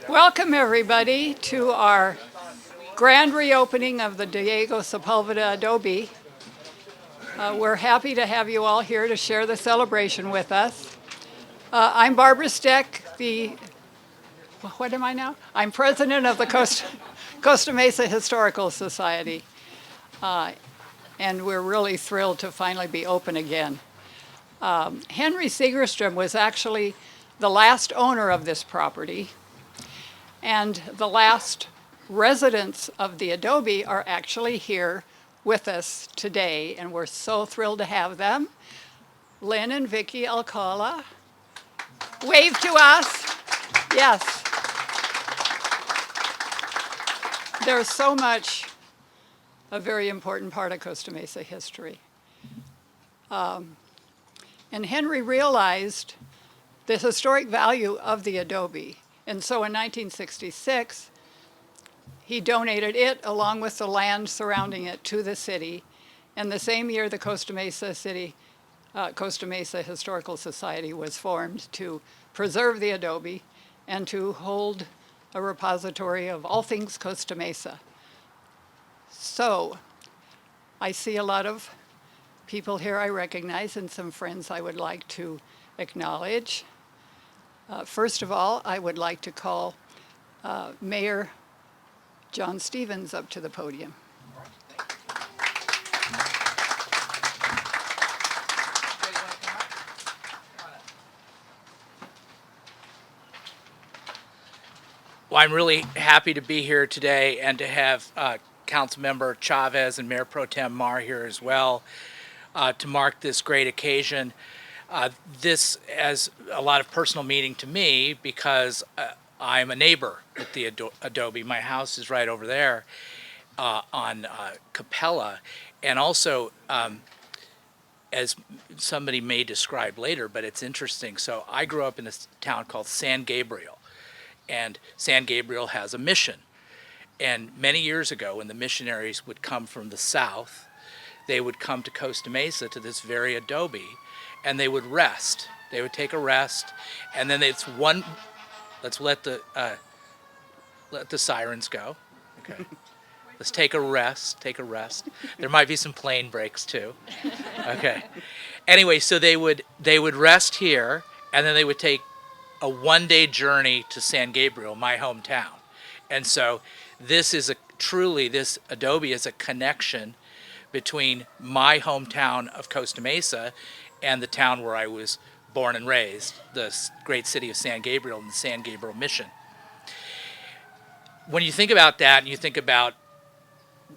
Welcome, everybody, to our grand reopening of the Diego Sepulveda Adobe. We're happy to have you all here to share the celebration with us. I'm Barbara Steck, what am I now? I'm president of the Costa Mesa Historical Society, and we're really thrilled to finally be open again. Henry Segerstrom was actually the last owner of this property, and the last residents of the Adobe are actually here with us today, and we're so thrilled to have them. Lynn and Vicki Alcala, wave to us. Yes. There's so much, a very important part of Costa Mesa history. And Henry realized the historic value of the Adobe. And so in 1966, he donated it along with the land surrounding it to the city. And the same year, the Costa Mesa Historical Society was formed to preserve the Adobe and to hold a repository of all things Costa Mesa. So I see a lot of people here I recognize and some friends I would like to acknowledge. First of all, I would like to call Mayor John Stevens up to the podium. Well, I'm really happy to be here today and to have Councilmember Chavez and Mayor Pro Tem Mar here as well to mark this great occasion. This has a lot of personal meaning to me because I'm a neighbor at the Adobe. My house is right over there on Capella. And also, as somebody may describe later, but it's interesting. So I grew up in a town called San Gabriel. And San Gabriel has a mission. And many years ago, when the missionaries would come from the south, they would come to Costa Mesa to this very Adobe, and they would rest. They would take a rest, and then let's let the sirens go. Okay. Let's take a rest. There might be some plane breaks too. Okay. Anyway, so they would rest here, and then they would take a one-day journey to San Gabriel, my hometown. And so this Adobe is a connection between my hometown of Costa Mesa and the town where I was born and raised, the great city of San Gabriel and the San Gabriel Mission. When you think about that and you think about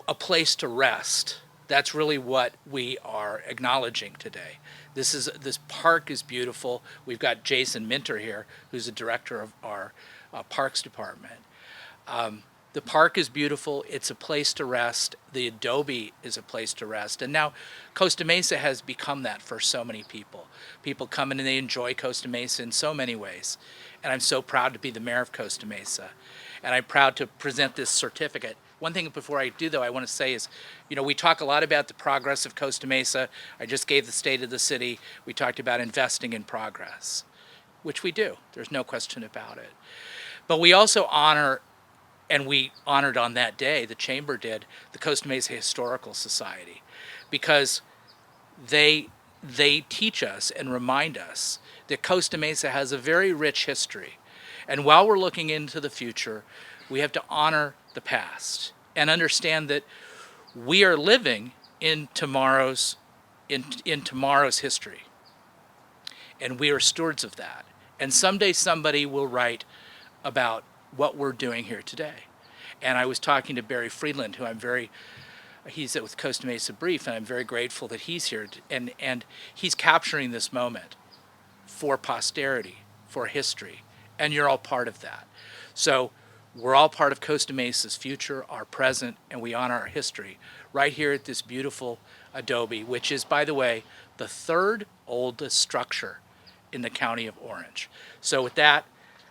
a place to rest, that's really what we are acknowledging today. This park is beautiful. We've got Jason Minter here, who's the director of our Parks Department. The park is beautiful. It's a place to rest. The Adobe is a place to rest. And now Costa Mesa has become that for so many people. People come in and they enjoy Costa Mesa in so many ways. And I'm so proud to be the mayor of Costa Mesa. And I'm proud to present this certificate. One thing before I do, though, I want to say is, we talk a lot about the progress of Costa Mesa. I just gave the state of the city. We talked about investing in progress, which we do. There's no question about it. But we also honor, and we honored on that day, the Chamber did, the Costa Mesa Historical Society, because they teach us and remind us that Costa Mesa has a very rich history. And while we're looking into the future, we have to honor the past and understand that we are living in tomorrow's history. And we are stewards of that. And someday somebody will write about what we're doing here today. And I was talking to Barry Friedland, who he's with Costa Mesa Brief, and I'm very grateful that he's here. And he's capturing this moment for posterity, for history. And you're all part of that. So we're all part of Costa Mesa's future, our present, and we honor our history right here at this beautiful Adobe, which is, by the way, the third oldest structure in the county of Orange. So with that,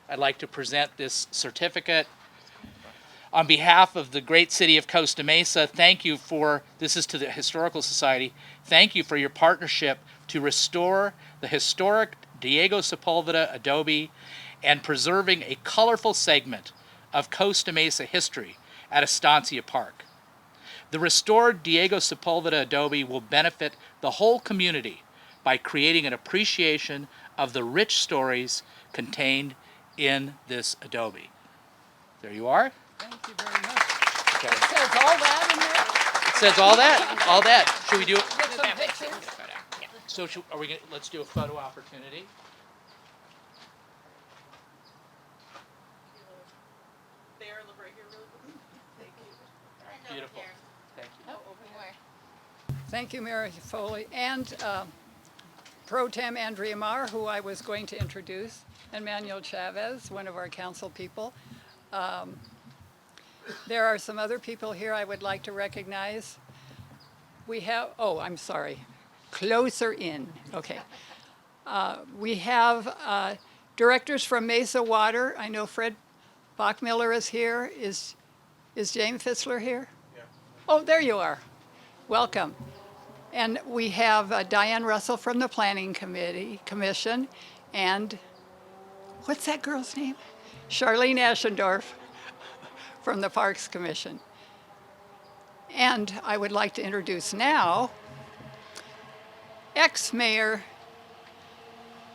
I'd like to present this certificate. On behalf of the great city of Costa Mesa, this is to the Historical Society, thank you for your partnership to restore the historic Diego Sepulveda Adobe and preserving a colorful segment of Costa Mesa history at Estancia Park. The restored Diego Sepulveda Adobe will benefit the whole community by creating an appreciation of the rich stories contained in this adobe. There you are. Thank you very much. Okay. It says all that in there? It says all that. All that. Should we do it? Get some pictures? So are we gonna, let's do a photo opportunity. There, look right here really quick. Thank you. Beautiful. Thank you. Thank you, Mary Foley, and Pro Tem Andrea Marr, who I was going to introduce, and Manuel Chavez, one of our council people. There are some other people here I would like to recognize. We have, oh, I'm sorry, closer in, okay. We have directors from Mesa Water. I know Fred Bachmiller is here. Is James Fitzler here? Yeah. Oh, there you are. Welcome. And we have Diane Russell from the Planning Commission, and what's that girl's name? Charlene Eschendorf from the Parks Commission. And I would like to introduce now ex-mayor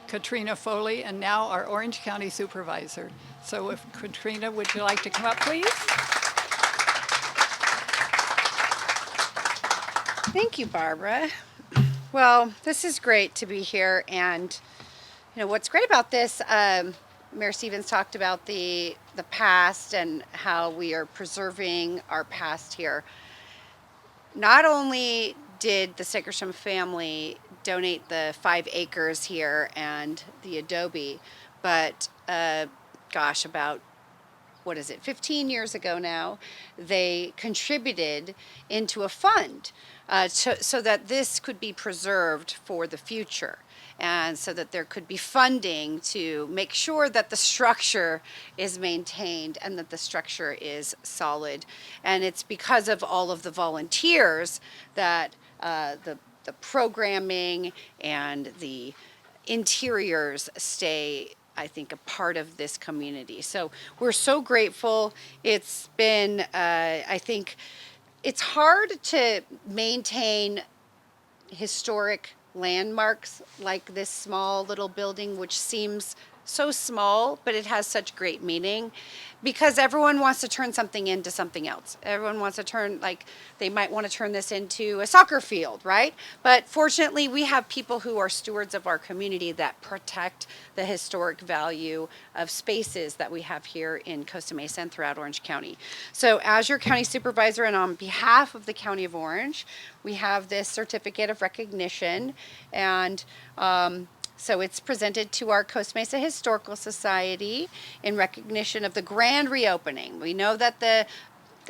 Katrina Foley, and now our Orange County Supervisor. So if Katrina, would you like to come up, please? Thank you, Barbara. Well, this is great to be here, and you know what's great about this. Mayor Stevens talked about the past and how we are preserving our past here. Not only did the Segerstrom family donate the 5 acres here and the adobe, but gosh, about 15 years ago now, they contributed into a fund so that this could be preserved for the future, and so that there could be funding to make sure that the structure is maintained and that the structure is solid. And it's because of all of the volunteers that the programming and the interiors stay, I think, a part of this community. So we're so grateful. It's been, I think, it's hard to maintain historic landmarks like this small little building, which seems so small, but it has such great meaning, because everyone wants to turn something into something else. Everyone wants to turn, like, they might want to turn this into a soccer field, right? But fortunately, we have people who are stewards of our community that protect the historic value of spaces that we have here in Costa Mesa and throughout Orange County. So as your county supervisor and on behalf of the County of Orange, we have this certificate of recognition, and so it's presented to our Costa Mesa Historical Society in recognition of the grand reopening. We know that the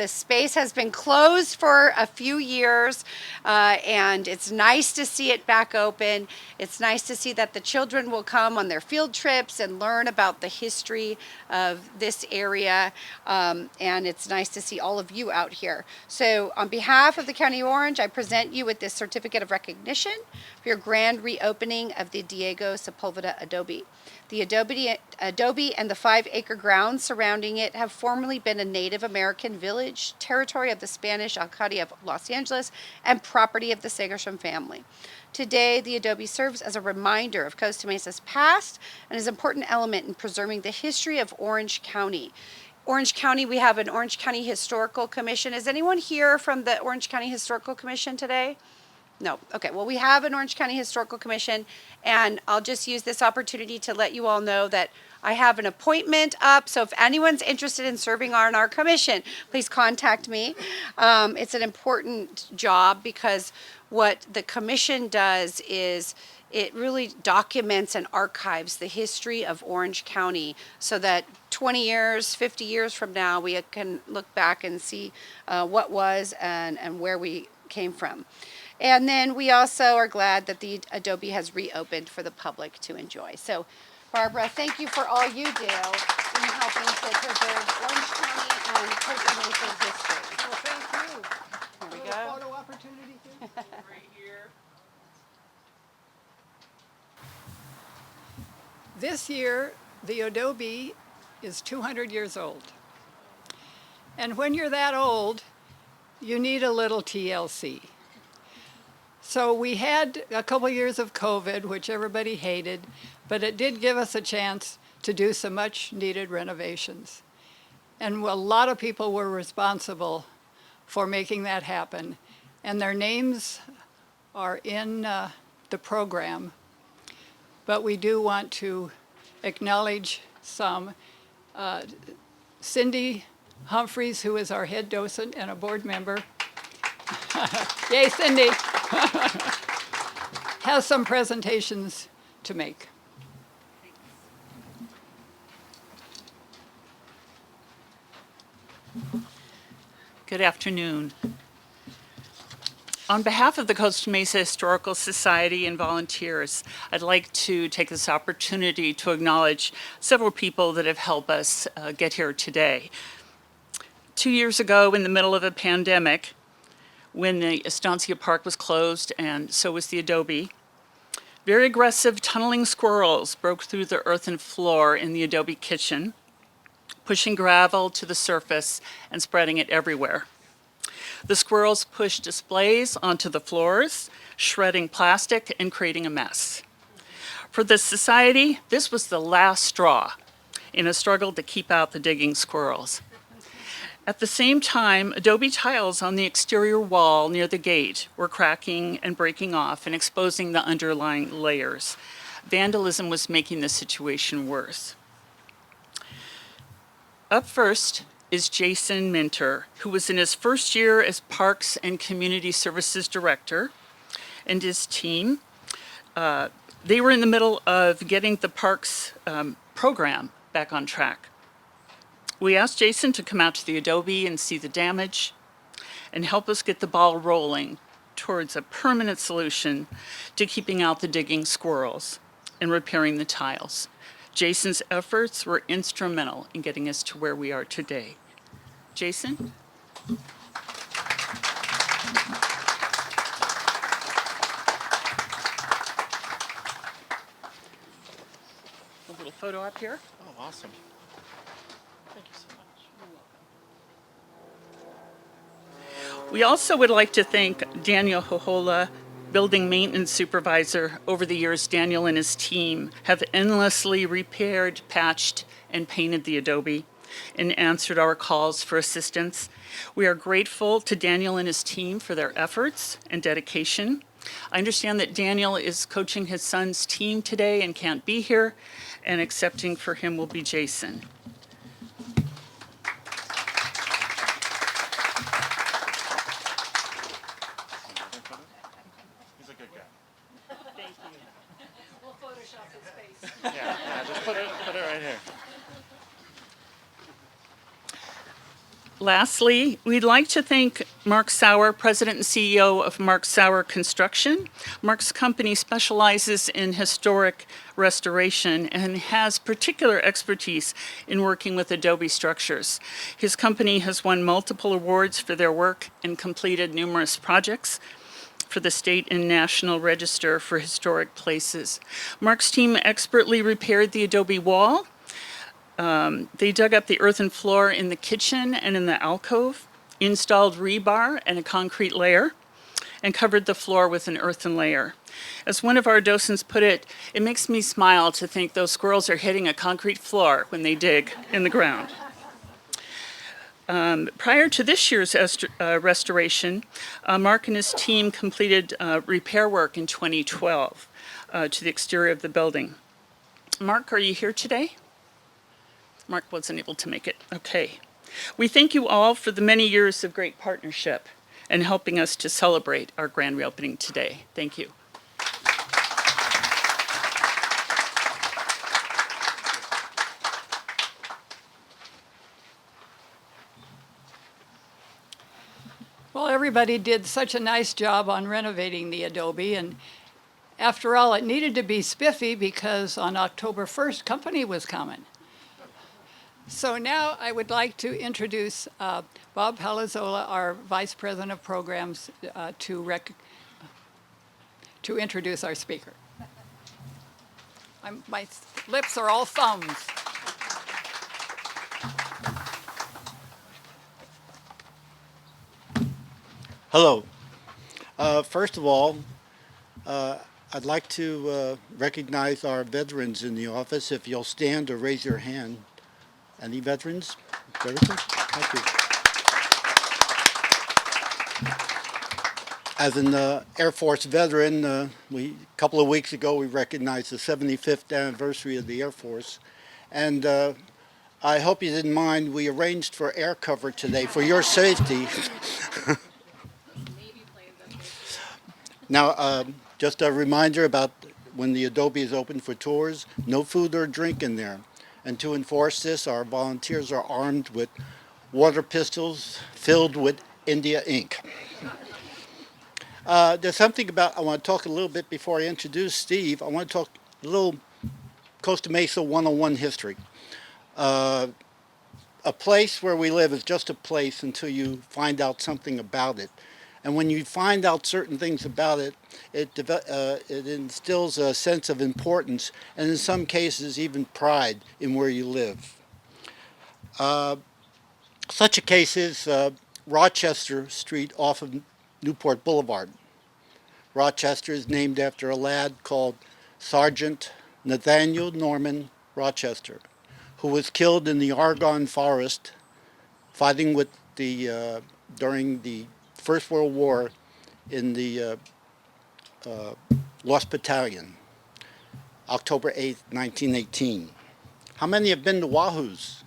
space has been closed for a few years, and it's nice to see it back open. It's nice to see that the children will come on their field trips and learn about the history of this area, and it's nice to see all of you out here. So on behalf of the County of Orange, I present you with this certificate of recognition for your grand reopening of the Diego Sepulveda Adobe. The adobe and the 5-acre grounds surrounding it have formerly been a Native American village, territory of the Spanish Alcalde of Los Angeles, and property of the Segerstrom family. Today, the adobe serves as a reminder of Costa Mesa's past and is an important element in preserving the history of Orange County. Orange County, we have an Orange County Historical Commission. Is anyone here from the Orange County Historical Commission today? No. Okay. Well, we have an Orange County Historical Commission, and I'll just use this opportunity to let you all know that I have an appointment up. So if anyone's interested in serving on our commission, please contact me. It's an important job, because what the commission does is it really documents and archives the history of Orange County, so that 20 years, 50 years from now, we can look back and see what was and where we came from. And then we also are glad that the adobe has reopened for the public to enjoy. So, Barbara, thank you for all you do in helping to preserve Orange County and Costa Mesa's history. Well, thank you. Here we A little go. photo opportunity here. Right here. This year, The adobe is 200 years old. And when you're that old, you need a little TLC. So we had a couple years of COVID, which everybody hated, but it did give us a chance to do some much needed renovations. And a lot of people were responsible for making that happen. And their names are in the program. But we do want to acknowledge some. Cindy Humphreys, who is our head docent and a board member. Yay, Cindy! Has some presentations to make. Good afternoon. On behalf of the Costa Mesa Historical Society and volunteers, I'd like to take this opportunity to acknowledge several people that have helped us get here today. 2 years ago, in the middle of a pandemic, when the Estancia Park was closed and so was the adobe, very aggressive tunneling squirrels broke through the earthen floor in the adobe kitchen, pushing gravel to the surface and spreading it everywhere. The squirrels pushed displays onto the floors, shredding plastic and creating a mess. For the society, this was the last straw in a struggle to keep out the digging squirrels. At the same time, adobe tiles on the exterior wall near the gate were cracking and breaking off and exposing the underlying layers. Vandalism was making the situation worse. Up first is Jason Minter, who was in his first year as Parks and Community Services Director, and his team. They were in the middle of getting the parks program back on track. We asked Jason to come out to the adobe and see the damage and help us get the ball rolling towards a permanent solution to keeping out the digging squirrels and repairing the tiles. Jason's efforts were instrumental in getting us to where we are today. Jason? A little photo up here. Oh, awesome. Thank you so much. We also would like to thank Daniel Hohola, Building Maintenance Supervisor. Over the years, Daniel and his team have endlessly repaired, patched, and painted the adobe and answered our calls for assistance. We are grateful to Daniel and his team for their efforts and dedication. I understand that Daniel is coaching his son's team today and can't be here, and accepting for him will be Jason. He's a good guy. Thank you. We'll Photoshop his face. Yeah, just put it right here. Lastly, we'd like to thank Mark Sauer, President and CEO of Mark Sauer Construction. Mark's company specializes in historic restoration and has particular expertise in working with adobe structures. His company has won multiple awards for their work and completed numerous projects for the state and national register for historic places. Mark's team expertly repaired the adobe wall. They dug up the earthen floor in the kitchen and in the alcove, installed rebar and a concrete layer, and covered the floor with an earthen layer. As one of our docents put it, it makes me smile to think those squirrels are hitting a concrete floor when they dig in the ground. Prior to this year's restoration, Mark and his team completed repair work in 2012 to the exterior of the building. Mark, are you here today? Mark wasn't able to make it. Okay. We thank you all for the many years of great partnership and helping us to celebrate our grand reopening today. Thank you. Well, everybody did such a nice job on renovating the adobe, and after all, it needed to be spiffy because on October 1st, company was coming. So now I would like to introduce Bob Palazzola, our Vice President of Programs, to introduce our speaker. My lips are all thumbs. Hello. First of all, I'd like to recognize our veterans in the office. If you'll stand or raise your hand. Any veterans? Thank you. As an Air Force veteran, a couple of weeks ago we recognized the 75th anniversary of the Air Force. And I hope you didn't mind, we arranged for air cover today for your safety. Now, just a reminder about when the Adobe is open for tours, no food or drink in there. And to enforce this, our volunteers are armed with water pistols filled with India ink. There's something about, I want to talk a little bit before I introduce Steve. I want to talk a little Costa Mesa 101 history. A place where we live is just a place until you find out something about it. And when you find out certain things about it, it instills a sense of importance, and in some cases even pride in where you live. Such a case is Rochester Street off of Newport Boulevard. Rochester is named after a lad called Sergeant Nathaniel Norman Rochester, who was killed in the Argonne Forest fighting with during the First World War in the Lost Battalion, October 8th, 1918. How many have been to Wahoo's?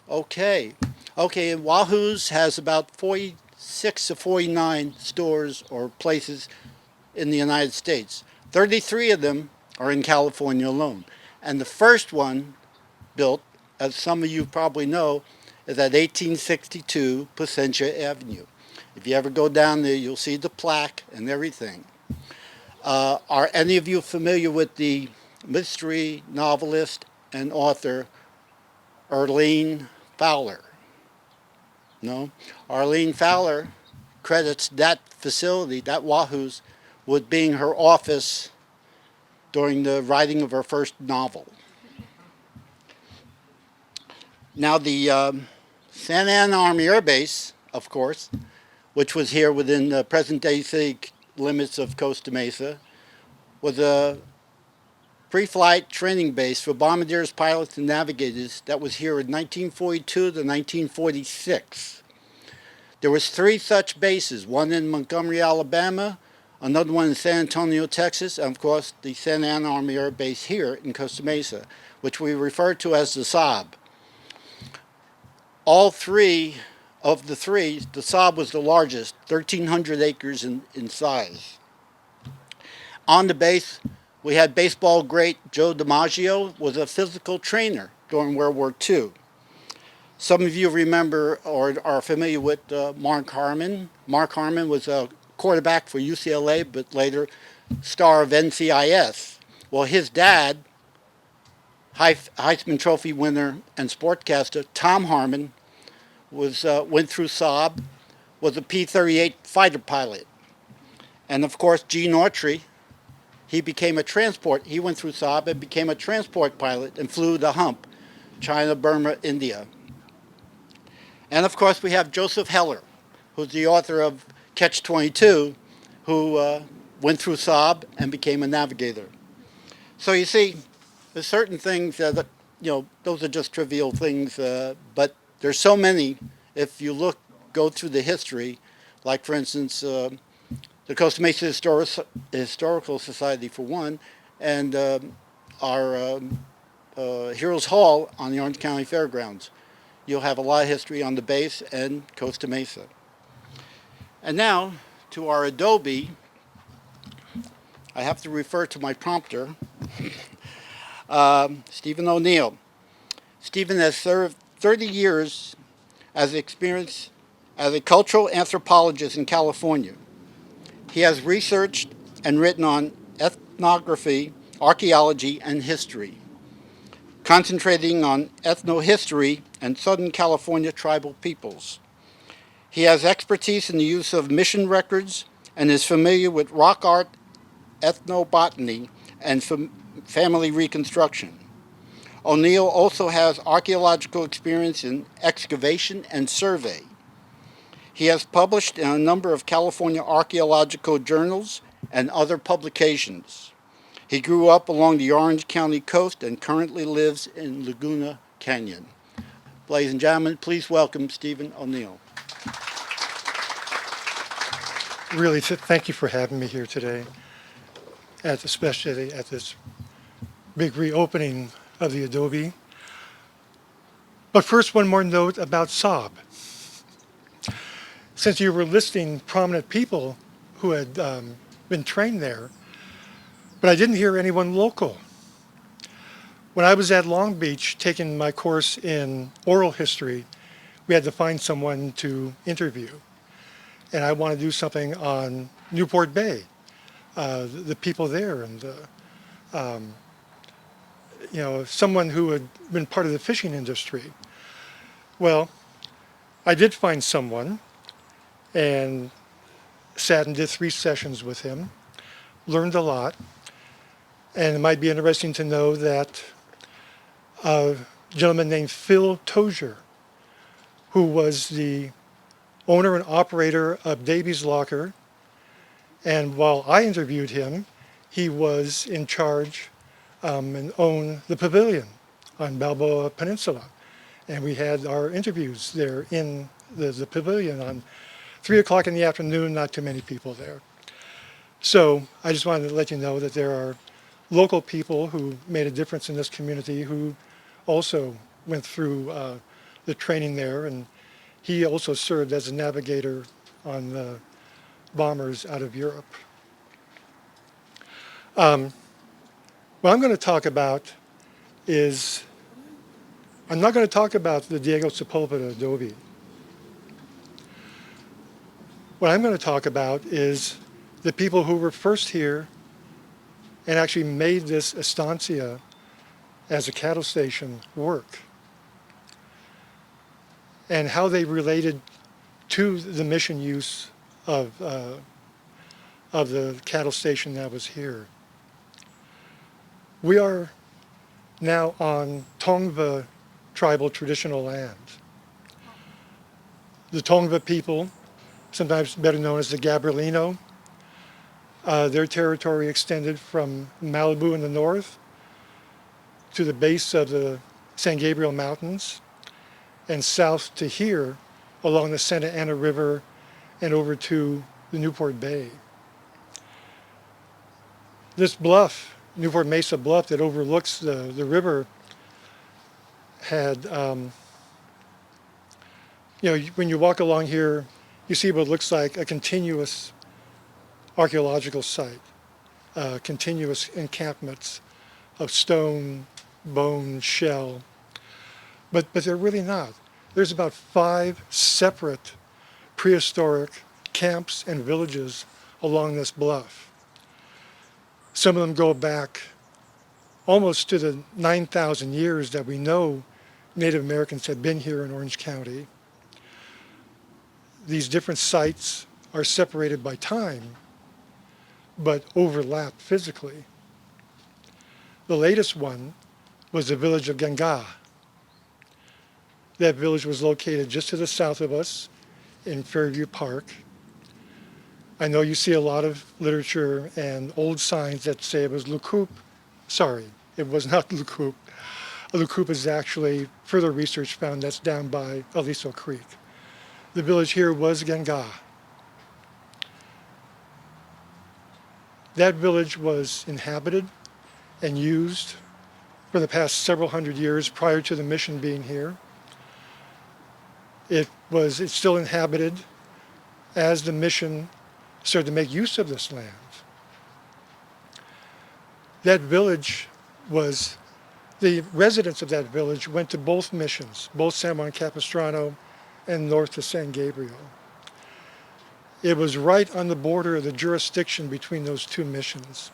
Okay, and Wahoo's has about 46 to 49 stores or places in the United States. 33 of them are in California alone. And the first one built, as some of you probably know, is at 1862 Placentia Avenue. If you ever go down there, you'll see the plaque and everything. Are any of you familiar with the mystery novelist and author Arlene Fowler? No? Arlene Fowler credits that facility, that Wahoo's, with being her office during the writing of her first novel. Now the Santa Ana Army Air Base, of course, which was here within the present-day city limits of Costa Mesa, was a pre-flight training base for bombardiers, pilots, and navigators that was here in 1942 to 1946. There was 3 such bases, one in Montgomery, Alabama, another one in San Antonio, Texas, and of course the Santa Ana Army Air Base here in Costa Mesa, which we refer to as the Saab. All 3 of the 3, the Saab was the largest, 1,300 acres in size. On the base, we had baseball great Joe DiMaggio, was a physical trainer during World War II. Some of you remember or are familiar with Mark Harmon. Mark Harmon was a quarterback for UCLA, but later star of NCIS. Well, his dad, Heisman Trophy winner and sportcaster Tom Harmon, went through Saab, was a P-38 fighter pilot. And of course, Gene Autry, he became a transport. He went through Saab and became a transport pilot and flew the hump, China, Burma, India. And of course, we have Joseph Heller, who's the author of Catch-22, who went through Saab and became a navigator. So you see, there's certain things that, those are just trivial things, but there's so many. If you go through the history, like for instance, the Costa Mesa Historical Society for one, and our Heroes Hall on the Orange County Fairgrounds. You'll have a lot of history on the base and Costa Mesa. And now to our Adobe. I have to refer to my prompter, Stephen O'Neill. Stephen has served 30 years as experience as a cultural anthropologist in California. He has researched and written on ethnography, archaeology, and history, concentrating on ethnohistory and Southern California tribal peoples. He has expertise in the use of mission records and is familiar with rock art, ethnobotany, and family reconstruction. O'Neill also has archaeological experience in excavation and survey. He has published in a number of California archaeological journals and other publications. He grew up along the Orange County coast and currently lives in Laguna Canyon. Ladies and gentlemen, please welcome Stephen O'Neill. Really, thank you for having me here today, especially at this big reopening of the Adobe. But first, one more note about Saab. Since you were listing prominent people who had been trained there, but I didn't hear anyone local. When I was at Long Beach taking my course in oral history, we had to find someone to interview. And I want to do something on Newport Bay, the people there, and someone who had been part of the fishing industry. Well, I did find someone and sat and did 3 sessions with him, learned a lot, and it might be interesting to know that a gentleman named Phil Tozier, who was the owner and operator of Davies Locker, and while I interviewed him, he was in charge and owned the pavilion on Balboa Peninsula. And we had our interviews there in the pavilion on 3 o'clock in the afternoon, not too many people there. So I just wanted to let you know that there are local people who made a difference in this community who also went through the training there, and he also served as a navigator on the bombers out of Europe. What I'm going to talk about is, I'm not going to talk about the Diego Sepulveda Adobe. What I'm going to talk about is the people who were first here and actually made this estancia as a cattle station work, and how they related to the mission use of the cattle station that was here. We are now on Tongva tribal traditional land. The Tongva people, sometimes better known as the Gabrielino, their territory extended from Malibu in the north to the base of the San Gabriel Mountains and south to here along the Santa Ana River and over to the Newport Bay. This bluff, Newport Mesa Bluff, that overlooks the river had, when you walk along here, you see what looks like a continuous archaeological site, continuous encampments of stone, bone, shell, but they're really not. There's about 5 separate prehistoric camps and villages along this bluff. Some of them go back almost to the 9,000 years that we know Native Americans have been here in Orange County. These different sites are separated by time, but overlap physically. The latest one was the village of Gengar. That village was located just to the south of us in Fairview Park. I know you see a lot of literature and old signs that say it was Lukup. Sorry, it was not Lukup. Lukup is actually, further research found that's down by Aliso Creek. The village here was Gengar. That village was inhabited and used for the past several hundred years prior to the mission being here. It's still inhabited as the mission started to make use of this land. That village the residents of that village went to both missions, both San Juan Capistrano and north to San Gabriel. It was right on the border of the jurisdiction between those 2 missions.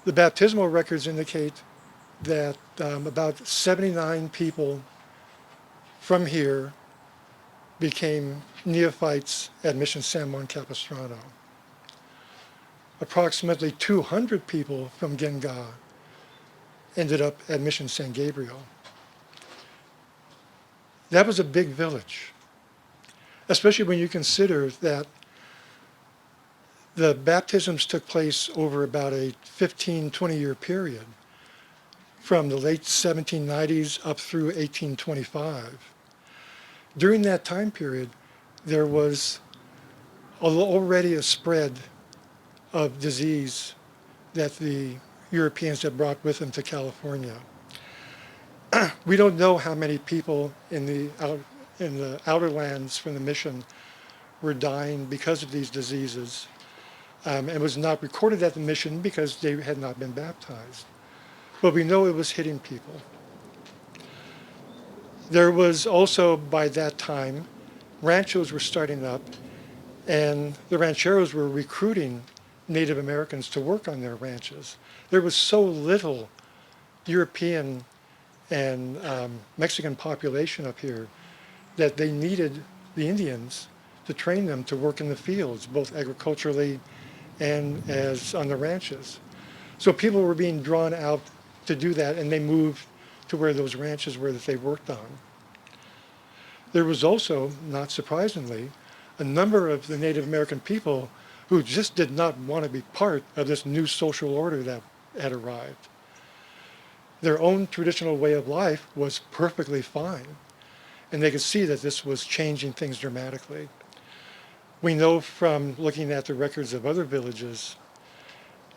The baptismal records indicate that about 79 people from here became neophytes at Mission San Juan Capistrano. approximately 200 people from Gengar ended up at Mission San Gabriel. That was a big village, especially when you consider that the baptisms took place over about a 15, 20-year period from the late 1790s up through 1825. During that time period, there was already a spread of disease that the Europeans had brought with them to California. We don't know how many people in the outer lands from the mission were dying because of these diseases. It was not recorded at the mission because they had not been baptized. But we know it was hitting people. There was also, by that time, ranchos were starting up, and the rancheros were recruiting Native Americans to work on their ranches. There was so little European and Mexican population up here that they needed the Indians to train them to work in the fields, both agriculturally and as on the ranches. So people were being drawn out to do that, and they moved to where those ranches were that they worked on. There was also, not surprisingly, a number of the Native American people who just did not want to be part of this new social order that had arrived. Their own traditional way of life was perfectly fine, and they could see that this was changing things dramatically. We know from looking at the records of other villages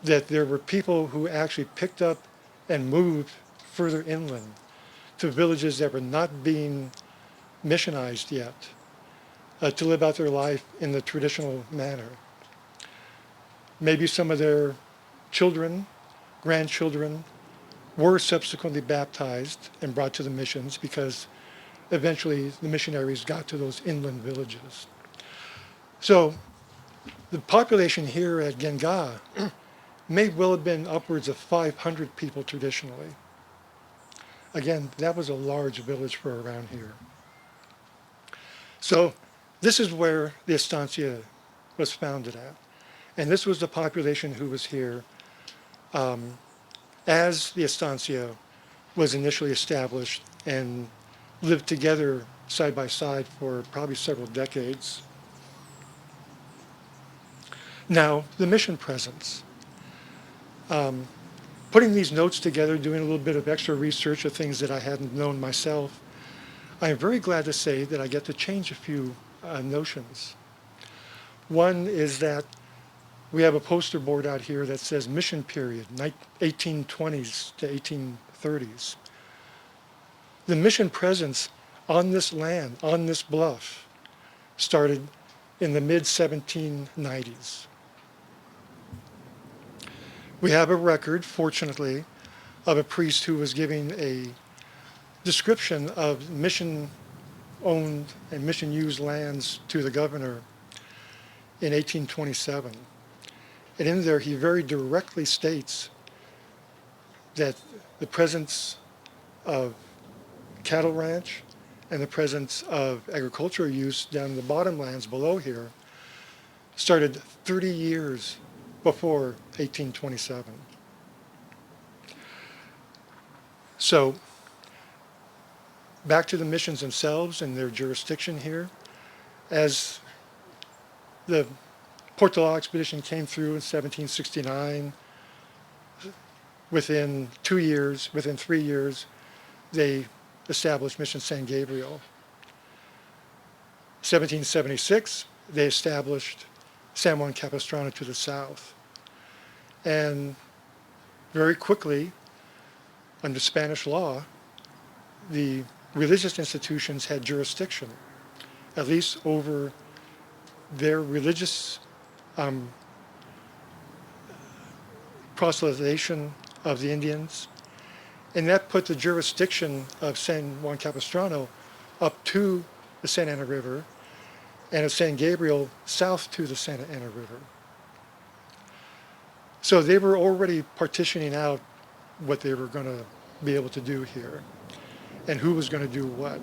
that there were people who actually picked up and moved further inland to villages that were not being missionized yet, to live out their life in the traditional manner. Maybe some of their children, grandchildren, were subsequently baptized and brought to the missions because eventually the missionaries got to those inland villages. So the population here at Gengar may well have been upwards of 500 people traditionally. Again, that was a large village for around here. So this is where the estancia was founded at. And this was the population who was here as the estancia was initially established and lived together side by side for probably several decades. Now, the mission presence. Putting these notes together, doing a little bit of extra research of things that I hadn't known myself, I am very glad to say that I get to change a few notions. One is that we have a poster board out here that says mission period, 1820s to 1830s. The mission presence on this land, on this bluff, started in the mid-1790s. We have a record, fortunately, of a priest who was giving a description of mission-owned and mission-used lands to the governor in 1827. And in there, he very directly states that the presence of cattle ranch and the presence of agricultural use down in the bottomlands below here started 30 years before 1827. So back to the missions themselves and their jurisdiction here. As the Portola expedition came through in 1769, within 3 years, they established Mission San Gabriel. 1776, they established San Juan Capistrano to the south. And very quickly, under Spanish law, the religious institutions had jurisdiction, at least over their religious proselytization of the Indians. And that put the jurisdiction of San Juan Capistrano up to the Santa Ana River, and of San Gabriel south to the Santa Ana River. So they were already partitioning out what they were going to be able to do here and who was going to do what.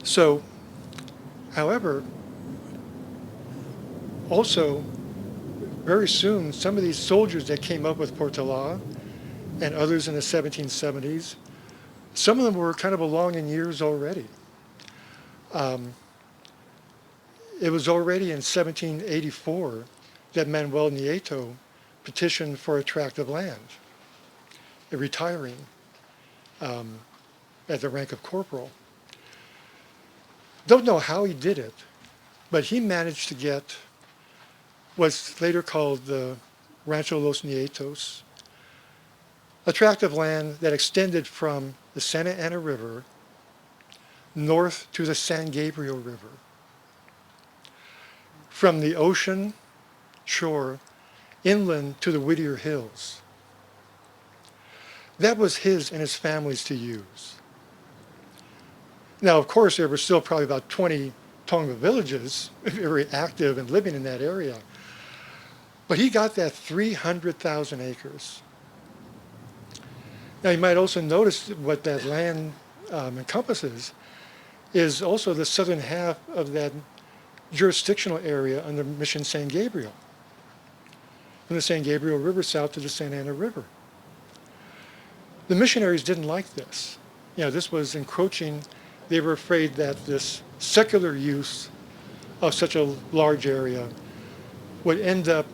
So, however, Also, very soon, some of these soldiers that came up with Portola and others in the 1770s, some of them were kind of along in years already. It was already in 1784 that Manuel Nieto petitioned for a tract of land, retiring at the rank of corporal. Don't know how he did it, but he managed to get what's later called the Rancho Los Nietos, a tract of land that extended from the Santa Ana River north to the San Gabriel River. From the ocean shore inland to the Whittier Hills. That was his and his family's to use. Now, of course, there were still probably about 20 Tonga villages very active and living in that area. But he got that 300,000 acres. Now, you might also notice what that land encompasses is also the southern half of that jurisdictional area under Mission San Gabriel, from the San Gabriel River south to the Santa Ana River. The missionaries didn't like this. This was encroaching. They were afraid that this secular use of such a large area would end up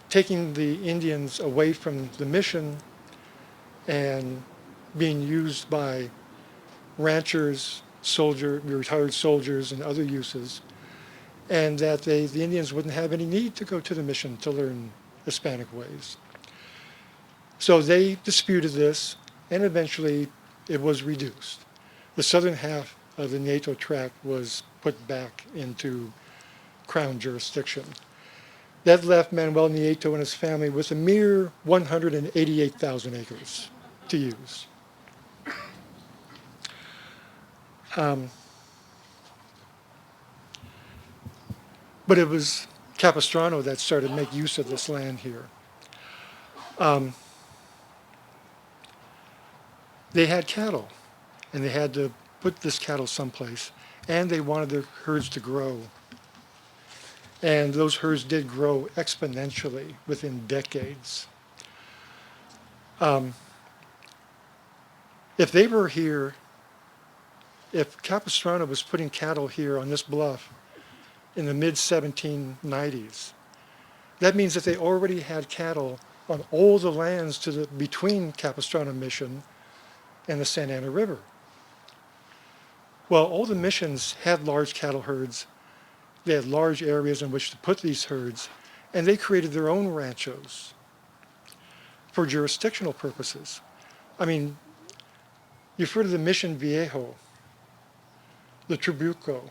taking the Indians away from the mission and being used by ranchers, retired soldiers, and other uses, and that the Indians wouldn't have any need to go to the mission to learn Hispanic ways. So they disputed this, and eventually it was reduced. The southern half of the Nieto tract was put back into Crown jurisdiction. That left Manuel Nieto and his family with a mere 188,000 acres to use. But it was Capistrano that started to make use of this land here. They had cattle, and they had to put this cattle someplace, and they wanted their herds to grow. And those herds did grow exponentially within decades. If they were here, if Capistrano was putting cattle here on this bluff in the mid-1790s, that means that they already had cattle on all the lands between Capistrano Mission and the Santa Ana River. Well, all the missions had large cattle herds. They had large areas in which to put these herds, and they created their own ranchos for jurisdictional purposes. I mean, you've heard of the Mission Viejo, the Tribuco.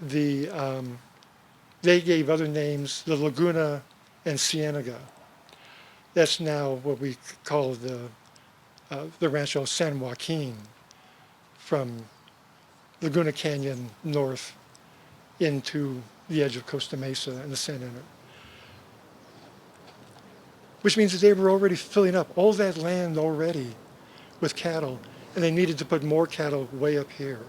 They gave other names, the Laguna and Cienega. That's now what we call the Rancho San Joaquin, from Laguna Canyon north into the edge of Costa Mesa and the Santa Ana. Which means that they were already filling up all that land already with cattle, and they needed to put more cattle way up here.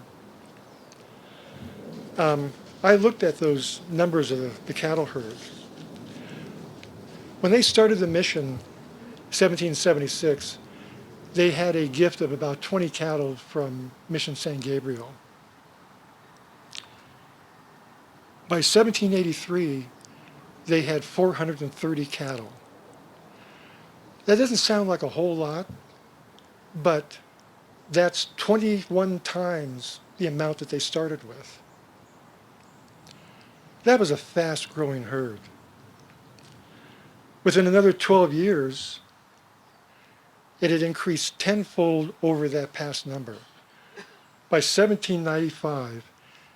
I looked at those numbers of the cattle herd. When they started the mission, 1776, they had a gift of about 20 cattle from Mission San Gabriel. By 1783, they had 430 cattle. That doesn't sound like a whole lot, but that's 21 times the amount that they started with. That was a fast-growing herd. Within another 12 years, it had increased tenfold over that past number. By 1795,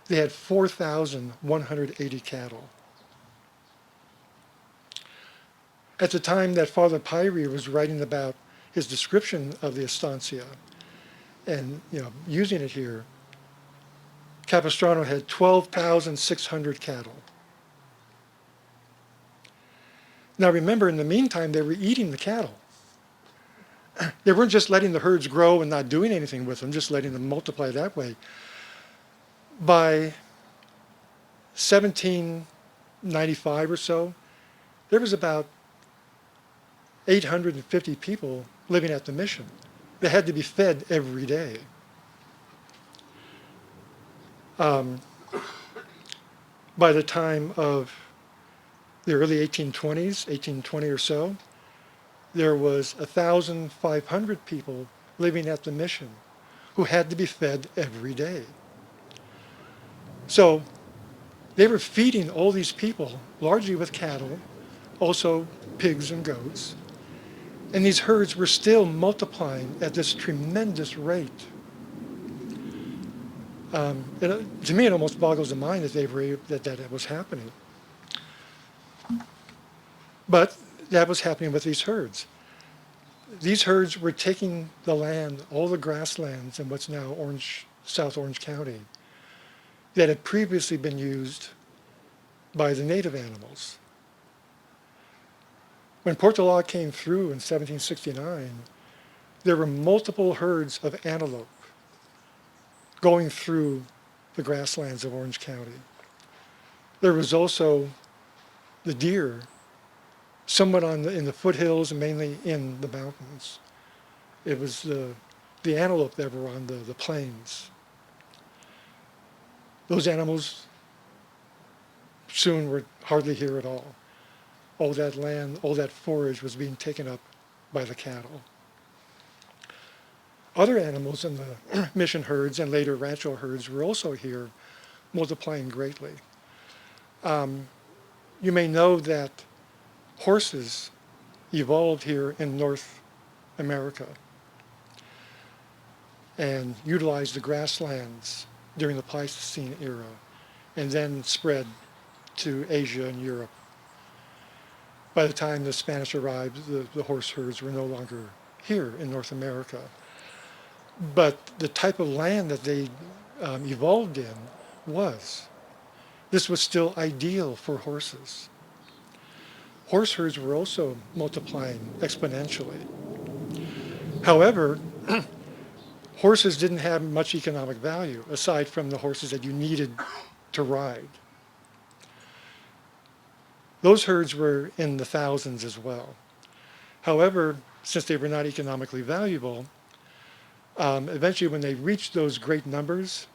they had 4,180 cattle. At the time that Father Pyrie was writing about his description of the estancia and using it here, Capistrano had 12,600 cattle. Now remember, in the meantime, they were eating the cattle. They weren't just letting the herds grow and not doing anything with them, just letting them multiply that way. By 1795 or so, there was about 850 people living at the mission. They had to be fed every day. By the time of the early 1820s, 1820 or so, there was 1,500 people living at the mission who had to be fed every day. So they were feeding all these people, largely with cattle, also pigs and goats, and these herds were still multiplying at this tremendous rate. To me, it almost boggles the mind that that was happening. But that was happening with these herds. These herds were taking the land, all the grasslands in what's now South Orange County, that had previously been used by the native animals. When Portola came through in 1769, there were multiple herds of antelope going through the grasslands of Orange County. There was also the deer, somewhat in the foothills and mainly in the mountains. It was the antelope that were on the plains. Those animals soon were hardly here at all. All that land, all that forage was being taken up by the cattle. Other animals in the mission herds and later rancho herds were also here, multiplying greatly. You may know that horses evolved here in North America and utilized the grasslands during the Pleistocene era and then spread to Asia and Europe. By the time the Spanish arrived, the horse herds were no longer here in North America. But the type of land that they evolved in was. This was still ideal for horses. Horse herds were also multiplying exponentially. However, horses didn't have much economic value aside from the horses that you needed to ride. Those herds were in the thousands as well. However, since they were not economically valuable, eventually when they reached those great numbers,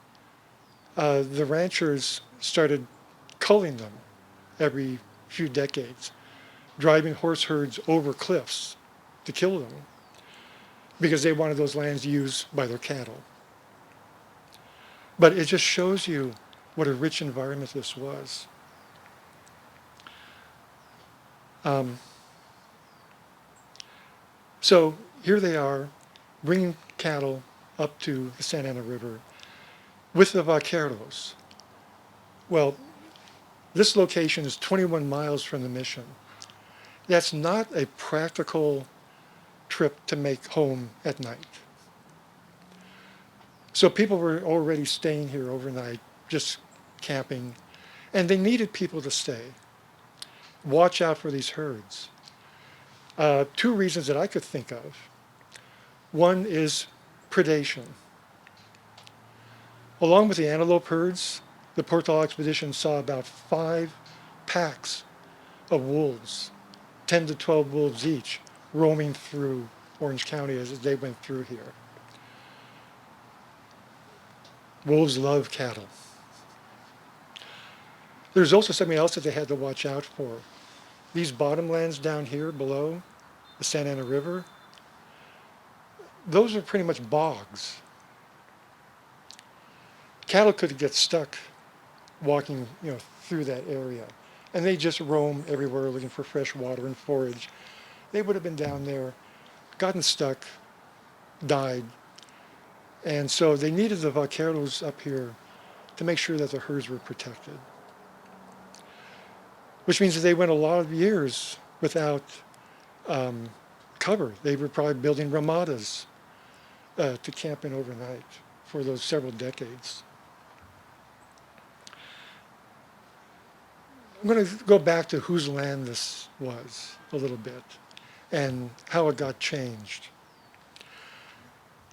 the ranchers started culling them every few decades, driving horse herds over cliffs to kill them because they wanted those lands used by their cattle. But it just shows you what a rich environment this was. So here they are, bringing cattle up to the Santa Ana River with the Vaquerados. Well, this location is 21 miles from the mission. That's not a practical trip to make home at night. So people were already staying here overnight, just camping, and they needed people to stay. Watch out for these herds. Two reasons that I could think of. One is predation. Along with the antelope herds, the Portola expedition saw about 5 packs of wolves, 10 to 12 wolves each, roaming through Orange County as they went through here. Wolves love cattle. There's also something else that they had to watch out for. These bottomlands down here below the Santa Ana River, those are pretty much bogs. Cattle could get stuck walking, through that area, and they just roam everywhere looking for fresh water and forage. They would have been down there, gotten stuck, died, and so they needed the Vaquerados up here to make sure that the herds were protected. Which means that they went a lot of years without cover. They were probably building ramadas to camp in overnight for those several decades. I'm going to go back to whose land this was a little bit and how it got changed.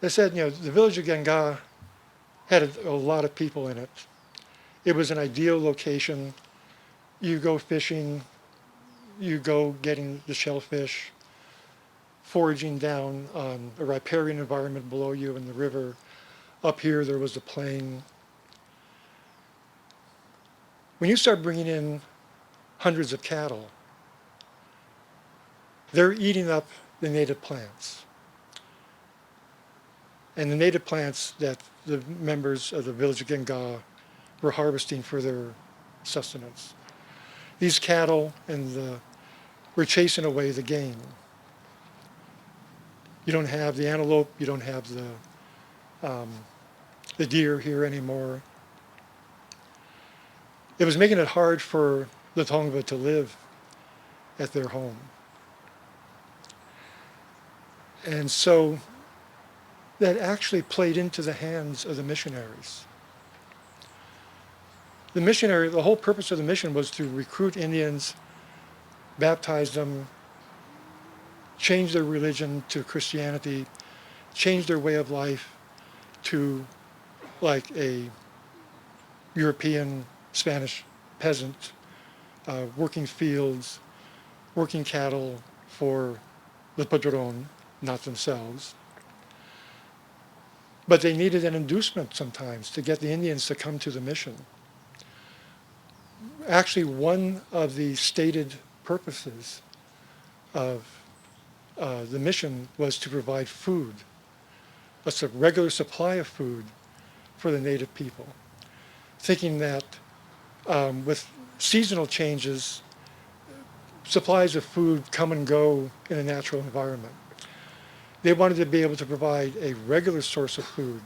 They said, the village of Gengar had a lot of people in it. It was an ideal location. You go fishing, you go getting the shellfish, foraging down on a riparian environment below you in the river. Up here there was the plain. When you start bringing in hundreds of cattle, they're eating up the native plants. And the native plants that the members of the village of Gengar were harvesting for their sustenance. These cattle were chasing away the game. You don't have the antelope, you don't have the deer here anymore. It was making it hard for the Tongva to live at their home. And so that actually played into the hands of the missionaries. The whole purpose of the mission was to recruit Indians, baptize them, change their religion to Christianity, change their way of life to like a European Spanish peasant, working fields, working cattle for the padron, not themselves. But they needed an inducement sometimes to get the Indians to come to the mission. Actually, one of the stated purposes of the mission was to provide food, a regular supply of food for the native people, thinking that with seasonal changes, supplies of food come and go in a natural environment. They wanted to be able to provide a regular source of food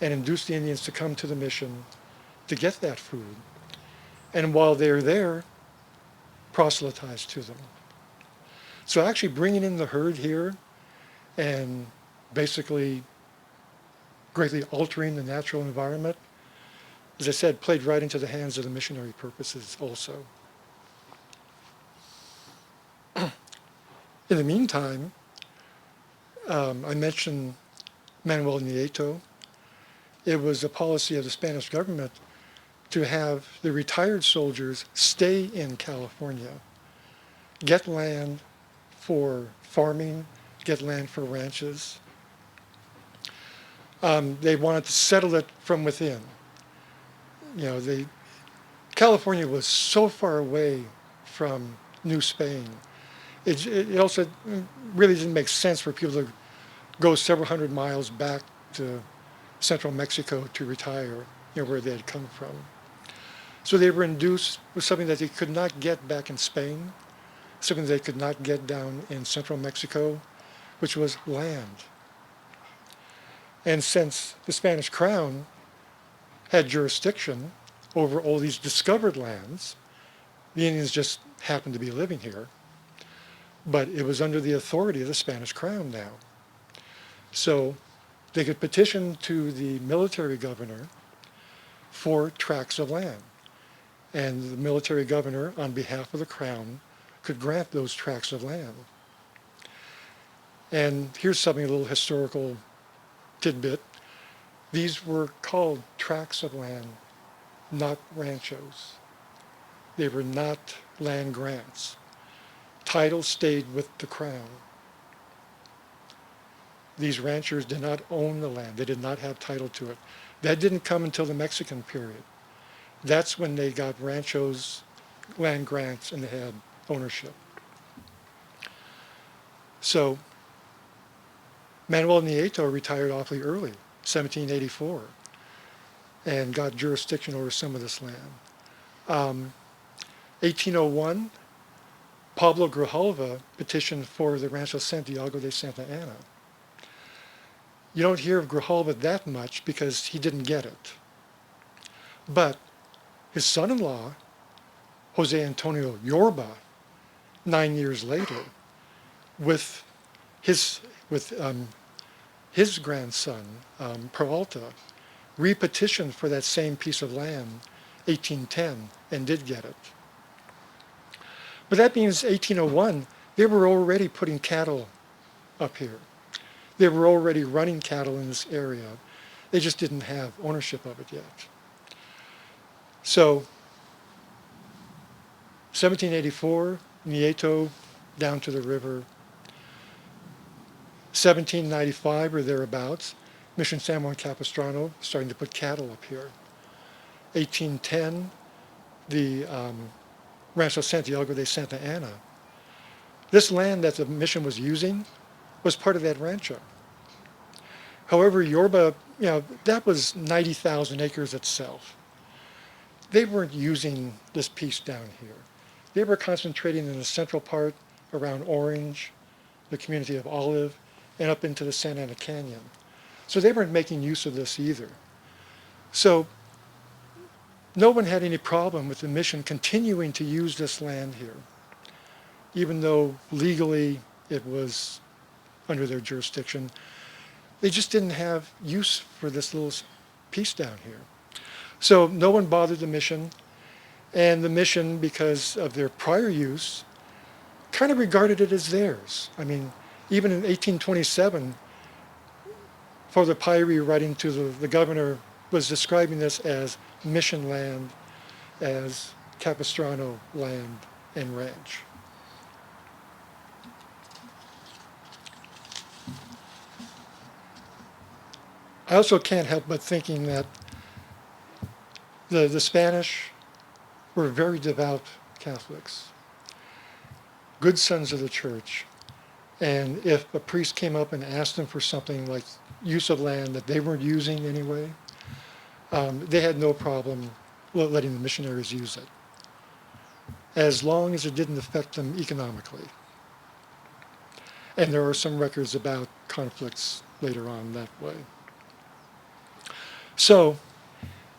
and induce the Indians to come to the mission to get that food. And while they're there, proselytize to them. So actually bringing in the herd here and basically greatly altering the natural environment, as I said, played right into the hands of the missionary purposes also. In the meantime, I mentioned Manuel Nieto. It was a policy of the Spanish government to have the retired soldiers stay in California, get land for farming, get land for ranches. They wanted to settle it from within. California was so far away from New Spain. It also really didn't make sense for people to go several hundred miles back to central Mexico to retire, where they had come from. So they were induced with something that they could not get back in Spain, something they could not get down in central Mexico, which was land. And since the Spanish crown had jurisdiction over all these discovered lands, the Indians just happened to be living here. But it was under the authority of the Spanish crown now. So they could petition to the military governor for tracts of land. And the military governor, on behalf of the crown, could grant those tracts of land. And here's something, a little historical tidbit. These were called tracts of land, not ranchos. They were not land grants. Title stayed with the crown. These ranchers did not own the land. They did not have title to it. That didn't come until the Mexican period. That's when they got ranchos, land grants, and they had ownership. So Manuel Nieto retired awfully early, 1784, and got jurisdiction over some of this land. 1801, Pablo Grijalva petitioned for the Rancho Santiago de Santa Ana. You don't hear of Grijalva that much because he didn't get it. But his son-in-law, Jose Antonio Yorba, 9 years later, with his grandson, Peralta, repetitioned for that same piece of land, 1810, and did get it. But that means 1801, they were already putting cattle up here. They were already running cattle in this area. They just didn't have ownership of it yet. So 1784, Nieto down to the river. 1795 or thereabouts, Mission San Juan Capistrano starting to put cattle up here. 1810, the Rancho Santiago de Santa Ana. This land that the mission was using was part of that rancho. However, Yorba, that was 90,000 acres itself. They weren't using this piece down here. They were concentrating in the central part around Orange, the community of Olive, and up into the Santa Ana Canyon. So they weren't making use of this either. So no one had any problem with the mission continuing to use this land here, even though legally it was under their jurisdiction. They just didn't have use for this little piece down here. So no one bothered the mission, and the mission, because of their prior use, kind of regarded it as theirs. I mean, even in 1827, Father Pyrie, writing to the governor, was describing this as mission land, as Capistrano land and ranch. I also can't help but thinking that the Spanish were very devout Catholics, good sons of the church. And if a priest came up and asked them for something like use of land that they weren't using anyway, they had no problem letting the missionaries use it, as long as it didn't affect them economically. And there are some records about conflicts later on that way. So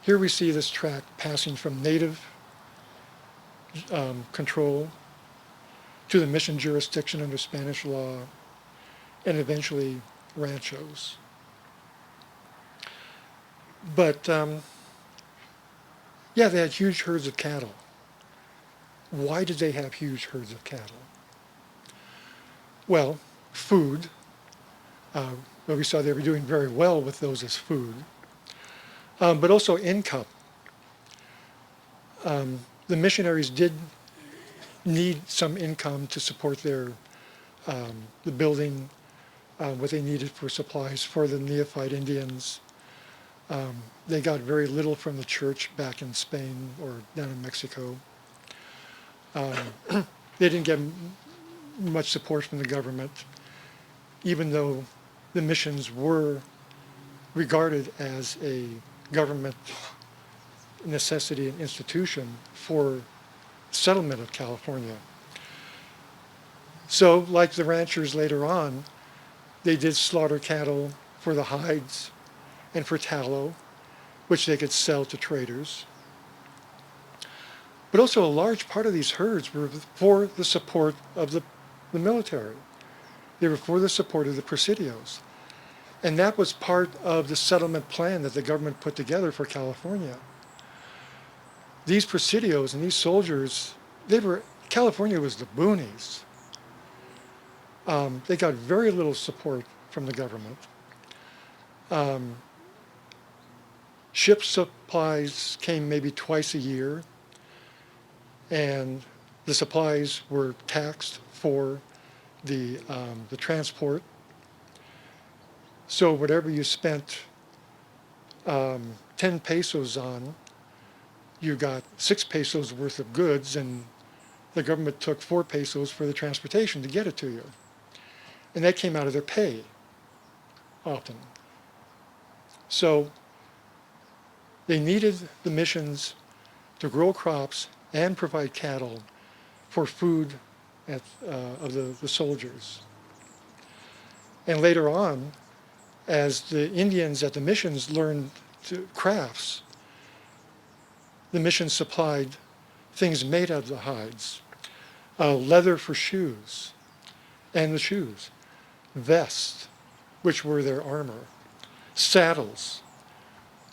here we see this tract passing from native control to the mission jurisdiction under Spanish law, and eventually ranchos. But yeah, they had huge herds of cattle. Why did they have huge herds of cattle? Well, food. Well, we saw they were doing very well with those as food. But also income. The missionaries did need some income to support their the building, what they needed for supplies for the neophyte Indians. They got very little from the church back in Spain or down in Mexico. They didn't get much support from the government, even though the missions were regarded as a government necessity and institution for settlement of California. So, like the ranchers later on, they did slaughter cattle for the hides and for tallow, which they could sell to traders. But also a large part of these herds were for the support of the military. They were for the support of the presidios. And that was part of the settlement plan that the government put together for California. These presidios and these soldiers, California was the boonies. They got very little support from the government. Ship supplies came maybe twice a year, and the supplies were taxed for the transport. So whatever you spent 10 pesos on, you got 6 pesos worth of goods, and the government took 4 pesos for the transportation to get it to you. And that came out of their pay, often. So they needed the missions to grow crops and provide cattle for food of the soldiers. And later on, as the Indians at the missions learned crafts, the mission supplied things made out of the hides, leather for shoes, and the shoes, vests, which were their armor, saddles,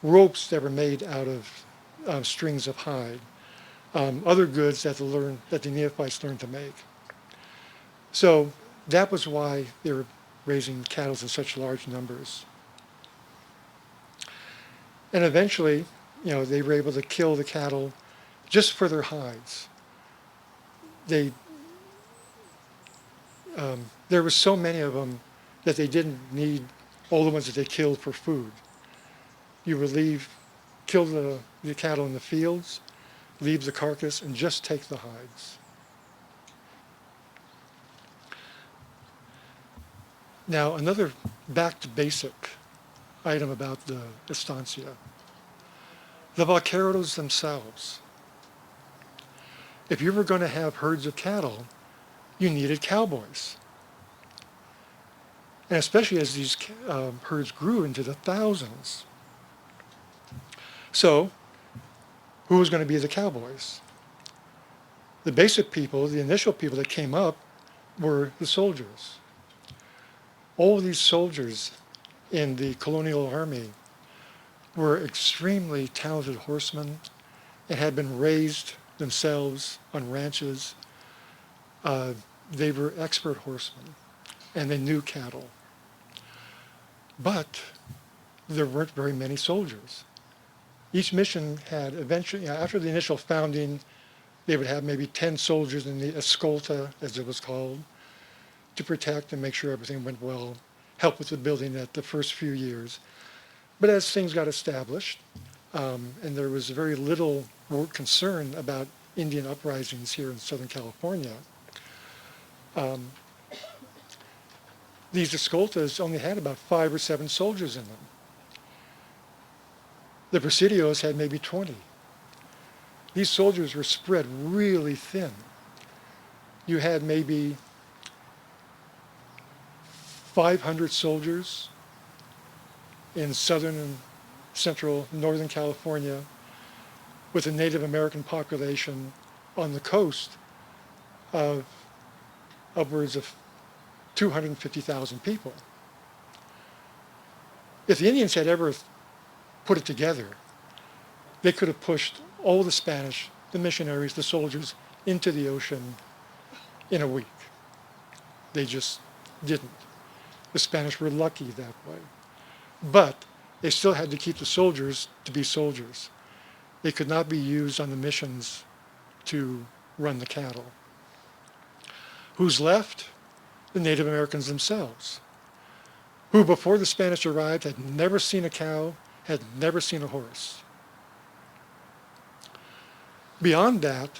ropes that were made out of strings of hide, other goods that the neophytes learned to make. So that was why they were raising cattle in such large numbers. And eventually, they were able to kill the cattle just for their hides. They, there were so many of them that they didn't need all the ones that they killed for food. You would kill the cattle in the fields, leave the carcass, and just take the hides. Now, another back to basic item about the estancia. The Vaquerados themselves. If you were going to have herds of cattle, you needed cowboys. And especially as these herds grew into the thousands. So, who was going to be the cowboys? The basic people, the initial people that came up, were the soldiers. All of these soldiers in the colonial army were extremely talented horsemen and had been raised themselves on ranches. They were expert horsemen and they knew cattle. But there weren't very many soldiers. Each mission had eventually, after the initial founding, they would have maybe 10 soldiers in the escolta, as it was called, to protect and make sure everything went well, help with the building at the first few years. But as things got established, and there was very little concern about Indian uprisings here in Southern California, these escoltas only had about 5 or 7 soldiers in them. The presidios had maybe 20. These soldiers were spread really thin. You had maybe 500 soldiers in southern and central northern California with a Native American population on the coast of upwards of 250,000 people. If the Indians had ever put it together, they could have pushed all the Spanish, the missionaries, the soldiers into the ocean in a week. They just didn't. The Spanish were lucky that way. But they still had to keep the soldiers to be soldiers. They could not be used on the missions to run the cattle. Who's left? The Native Americans themselves, who before the Spanish arrived had never seen a cow, had never seen a horse. Beyond that,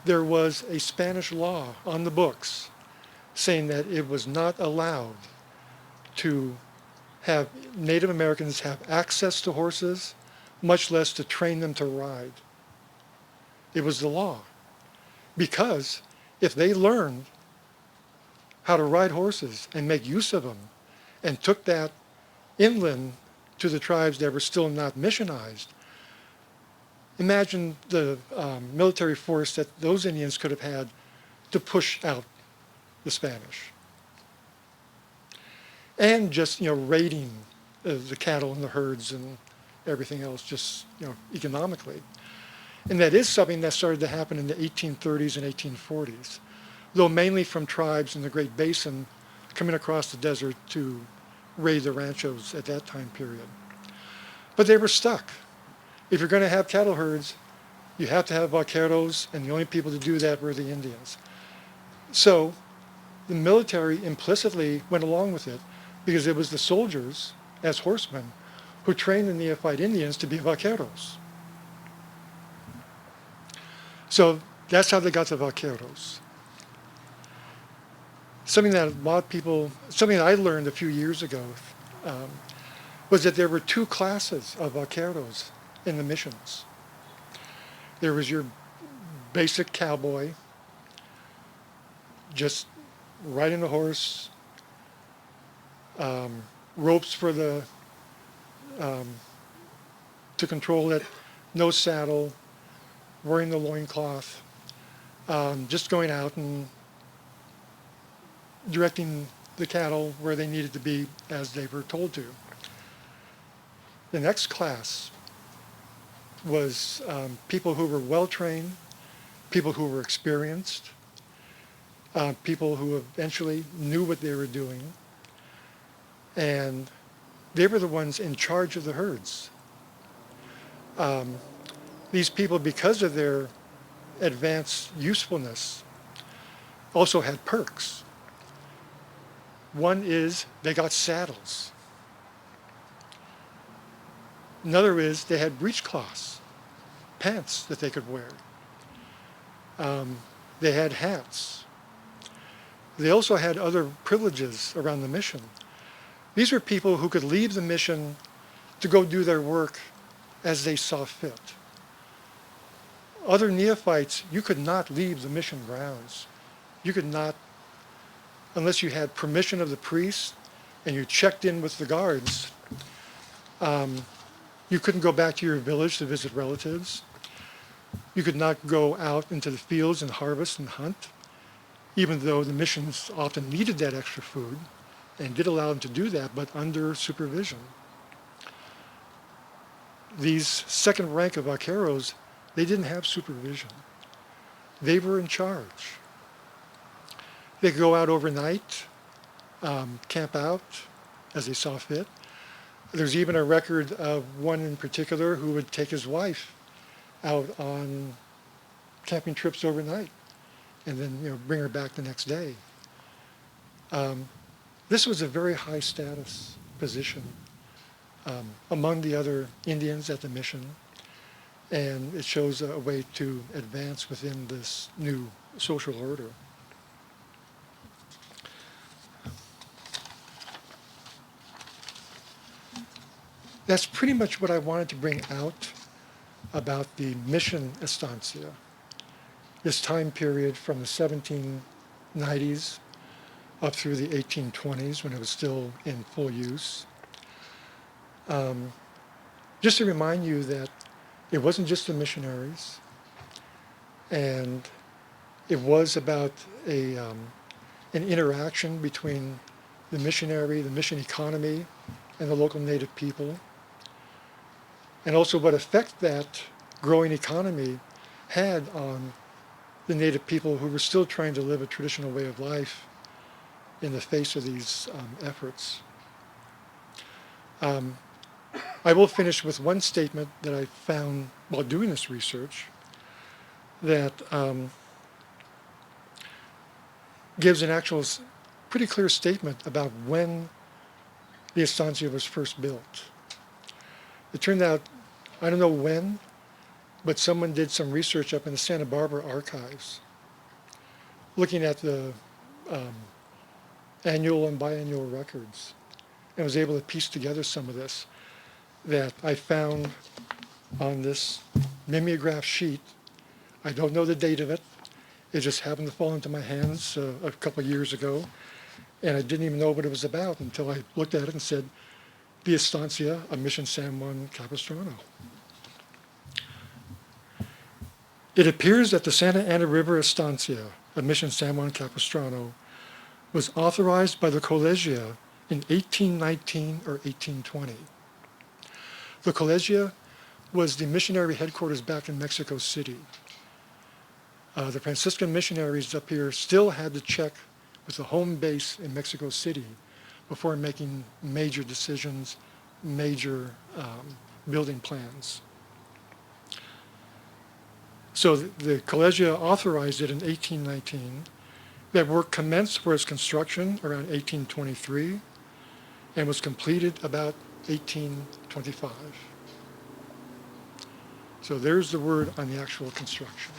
there was a Spanish law on the books saying that it was not allowed to have Native Americans have access to horses, much less to train them to ride. It was the law. Because if they learned how to ride horses and make use of them and took that inland to the tribes that were still not missionized, imagine the military force that those Indians could have had to push out the Spanish. And just, raiding the cattle and the herds and everything else, just, economically. And that is something that started to happen in the 1830s and 1840s, though mainly from tribes in the Great Basin coming across the desert to raid the ranchos at that time period. But they were stuck. If you're going to have cattle herds, you have to have vaqueros, and the only people to do that were the Indians. So the military implicitly went along with it because it was the soldiers, as horsemen, who trained the neophyte Indians to be vaqueros. So that's how they got the vaqueros. Something that I learned a few years ago was that there were 2 classes of vaqueros in the missions. There was your basic cowboy, just riding a horse, ropes for the to control it, no saddle, wearing the loincloth, just going out and directing the cattle where they needed to be as they were told to. The next class was people who were well-trained, people who were experienced, people who eventually knew what they were doing, and they were the ones in charge of the herds. These people, because of their advanced usefulness, also had perks. One is they got saddles. Another is they had breechcloths, pants that they could wear. They had hats. They also had other privileges around the mission. These were people who could leave the mission to go do their work as they saw fit. Other neophytes, you could not leave the mission grounds. You could not, unless you had permission of the priest and you checked in with the guards, you couldn't go back to your village to visit relatives. You could not go out into the fields and harvest and hunt, even though the missions often needed that extra food and did allow them to do that, but under supervision. These second rank of vaqueros, they didn't have supervision. They were in charge. They could go out overnight, camp out as they saw fit. There's even a record of one in particular who would take his wife out on camping trips overnight and then bring her back the next day. This was a very high status position among the other Indians at the mission, and it shows a way to advance within this new social order. That's pretty much what I wanted to bring out about the mission estancia, this time period from the 1790s up through the 1820s when it was still in full use. Just to remind you that it wasn't just the missionaries, and it was about an interaction between the missionary, the mission economy, and the local native people, and also what effect that growing economy had on the native people who were still trying to live a traditional way of life in the face of these efforts. I will finish with one statement that I found while doing this research that gives an actual pretty clear statement about when the estancia was first built. It turned out, I don't know when, but someone did some research up in the Santa Barbara archives, looking at the annual and biannual records, and was able to piece together some of this that I found on this mimeograph sheet. I don't know the date of it. It just happened to fall into my hands a couple of years ago, and I didn't even know what it was about until I looked at it and said, the estancia of Mission San Juan Capistrano. It appears that the Santa Ana River estancia of Mission San Juan Capistrano was authorized by the Colegia in 1819 or 1820. The Colegia was the missionary headquarters back in Mexico City. The Franciscan missionaries up here still had to check with the home base in Mexico City before making major decisions, major building plans. So the Colegia authorized it in 1819. That work commenced for its construction around 1823 and was completed about 1825. So there's the word on the actual construction.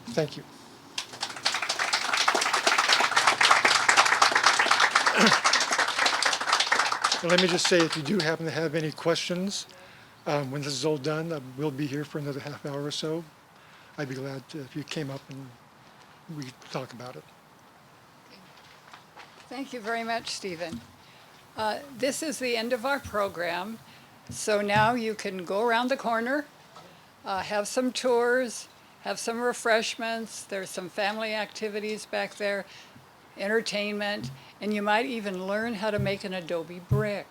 Thank you. And let me just say, if you do happen to have any questions, when this is all done, we'll be here for another half hour or so. I'd be glad to, if you came up and we could talk about it. Thank you very much, Stephen. This is the end of our program, so now you can go around the corner, have some tours, have some refreshments. There's some family activities back there, entertainment, and you might even learn how to make an adobe brick.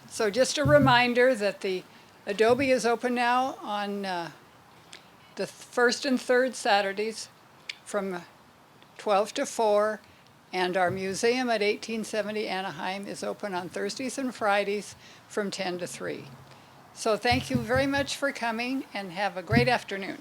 So just a reminder that the Adobe is open now on the first and third Saturdays from 12 to 4, And our museum at 1870 Anaheim is open on Thursdays and Fridays from 10 to 3. So thank you very much for coming and have a great afternoon.